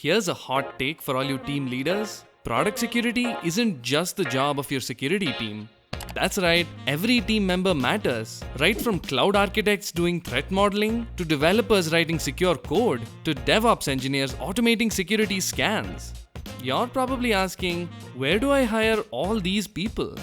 Here's a hot take for all you team leaders. Product security isn't just the job of your security team. That's right, every team member matters. Right from cloud architects doing threat modeling, to developers writing secure code, to DevOps engineers automating security scans. You're probably asking, where do I hire all these people?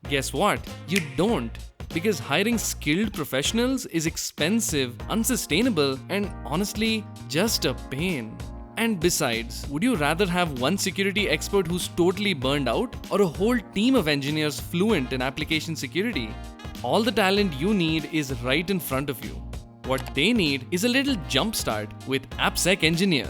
Guess what? You don't. Because hiring skilled professionals is expensive, unsustainable, and honestly, just a pain. And besides, would you rather have one security expert who's totally burned out or a whole team of engineers fluent in application security? All the talent you need is right in front of you. What they need is a little jumpstart with AppSecEngineer.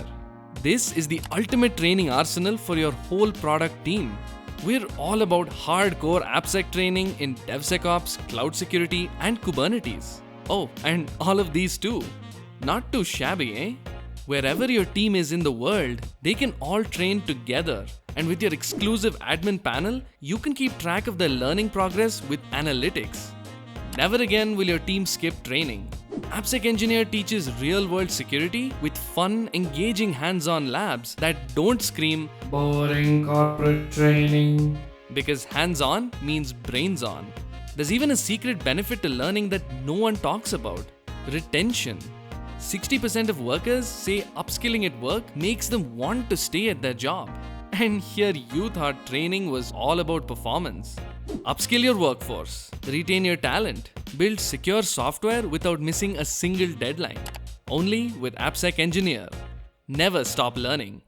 This is the ultimate training arsenal for your whole product team. We're all about hardcore AppSec training in DevSecOps, cloud security, and Kubernetes. Oh, and all of these too. Not too shabby, eh? Wherever your team is in the world, they can all train together. And with your exclusive admin panel, you can keep track of their learning progress with analytics. Never again will your team skip training. AppSecEngineer teaches real-world security with fun, engaging hands-on labs that don't scream boring corporate training. Because hands-on means brains-on. There's even a secret benefit to learning that no one talks about: retention. 60% of workers say upskilling at work makes them want to stay at their job. And here you thought training was all about performance. Upskill your workforce, retain your talent, build secure software without missing a single deadline. Only with AppSecEngineer. Never stop learning.